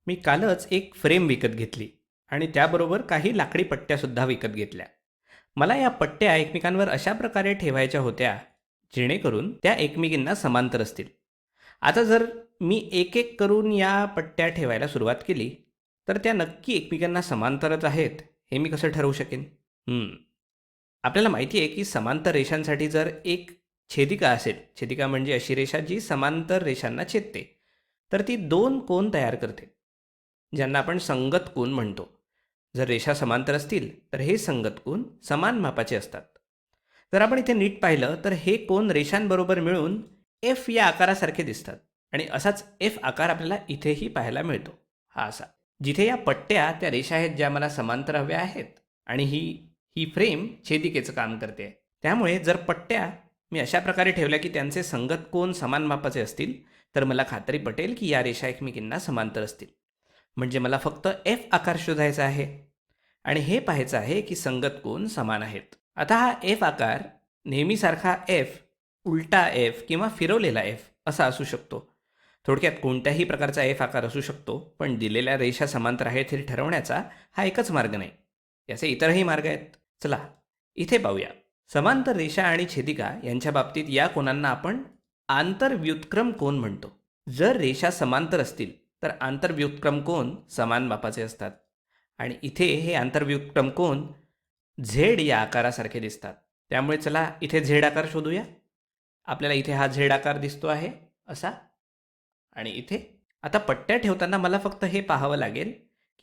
मी कालच एक फ्रेम विकत घेतली आणि त्याबरोबर काही लाकडी पट्ट्यासुद्धा विकत घेतल्या. मला या पट्ट्या एकमेकांवर अशा प्रकारे ठेवायच्या होत्या जेणेकरून त्या एकमेकींना समांतर असतील. आता जर मी एक एक करून या पट्ट्या ठेवायला सुरुवात केली तर त्या नक्की एकमेकांना समांतरच आहेत हे मी कसं ठरवू शकेन? आपल्याला माहिती आहे की समांतर रेषांसाठी जर एक छेदिका असेल, छेदिका म्हणजे अशी रेषा जी समांतर रेषांना छेदते, तर ती दोन कोन तयार करते ज्यांना आपण संगत कोन म्हणतो. जर रेषा समांतर असतील तर हे संगत कोन समान मापाचे असतात. जर आपण इथे नीट पाहिलं तर हे कोन रेषांबरोबर मिळून एफ या आकारासारखे दिसतात आणि असाच एफ आकार आपल्याला इथेही पाहायला मिळतो. हा असा जिथे या पट्ट्या त्या रेषा आहेत ज्या मला समांतर हव्या आहेत आणि ही ही फ्रेम छेदिकेचं काम करते. त्यामुळे जर पट्ट्या मी अशा प्रकारे ठेवल्या की त्यांचे संगत कोन समान मापाचे असतील तर मला खात्री पटेल की या रेषा एकमेकींना समांतर असतील. म्हणजे मला फक्त एफ आकार शोधायचा आहे आणि हे पाहायचं आहे की संगत कोन समान आहेत. आता हा एफ आकार नेहमीसारखा एफ, उलटा एफ किंवा फिरवलेला एफ असा असू शकतो. थोडक्यात कोणत्याही प्रकारचा एफ आकार असू शकतो, पण दिलेल्या रेषा समांतर आहेत हे ठरवण्याचा हा एकच मार्ग नाही. याचे इतरही मार्ग आहेत. चला इथे पाहूया. समांतर रेषा आणि छेदिका यांच्या बाबतीत या कोनांना आपण आंतरव्युत्क्रम कोन म्हणतो. जर रेषा समांतर असतील तर आंतरव्युत्क्रम कोन समान मापाचे असतात आणि इथे हे आंतरव्युत्क्रम कोन झेड या आकारासारखे दिसतात. त्यामुळे चला इथे झेड आकार शोधूया. आपल्याला इथे हा झेड आकार दिसतो आहे असा, आणि इथे आता पट्ट्या ठेवताना मला फक्त हे पाहावं लागेल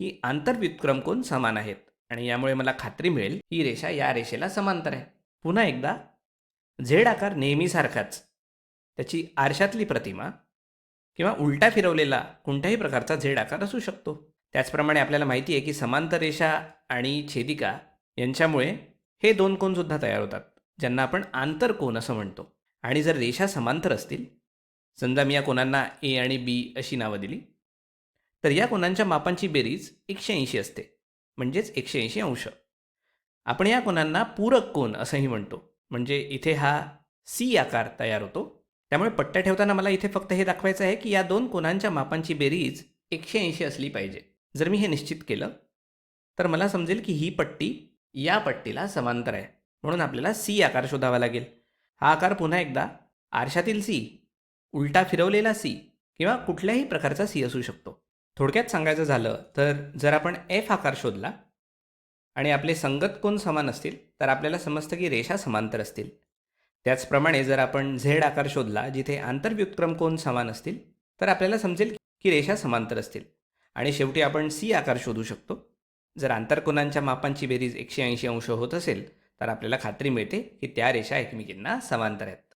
की आंतरव्युत्क्रम कोन समान आहेत आणि यामुळे मला खात्री मिळेल ही रेषा या रेषेला समांतर आहे. पुन्हा एकदा झेड आकार नेहमीसारखाच त्याची आरशातली प्रतिमा किंवा उलटा फिरवलेला कोणत्याही प्रकारचा झेड आकार असू शकतो. त्याचप्रमाणे आपल्याला माहिती आहे की समांतर रेषा आणि छेदिका यांच्यामुळे हे दोन कोनसुद्धा तयार होतात ज्यांना आपण आंतरकोन असं म्हणतो. आणि जर रेषा समांतर असतील, समजा मी या कोनांना ए आणि बी अशी नावं दिली, तर या कोनांच्या मापांची बेरीज 180 असते, म्हणजेच 180 अंश. आपण या कोनांना पूरक कोन असंही म्हणतो. म्हणजे इथे हा सी आकार तयार होतो. त्यामुळे पट्ट्या ठेवताना मला इथे फक्त हे दाखवायचं आहे की या दोन कोनांच्या मापांची बेरीज 180 असली पाहिजे. जर मी हे निश्चित केलं तर मला समजेल की ही पट्टी या पट्टीला समांतर आहे. म्हणून आपल्याला सी आकार शोधावा लागेल. हा आकार पुन्हा एकदा आरशातील सी, उलटा फिरवलेला सी किंवा कुठल्याही प्रकारचा सी असू शकतो. थोडक्यात सांगायचं झालं तर जर आपण एफ आकार शोधला आणि आपले संगत कोन समान असतील तर आपल्याला समजतं की रेषा समांतर असतील. त्याचप्रमाणे जर आपण झेड आकार शोधला जिथे आंतरव्युत्क्रम कोन समान असतील तर आपल्याला समजेल की रेषा समांतर असतील. आणि शेवटी आपण सी आकार शोधू शकतो. जर आंतरकोनांच्या मापांची बेरीज 180 अंश होत असेल तर आपल्याला खात्री मिळते की त्या रेषा एकमेकींना समांतर आहेत.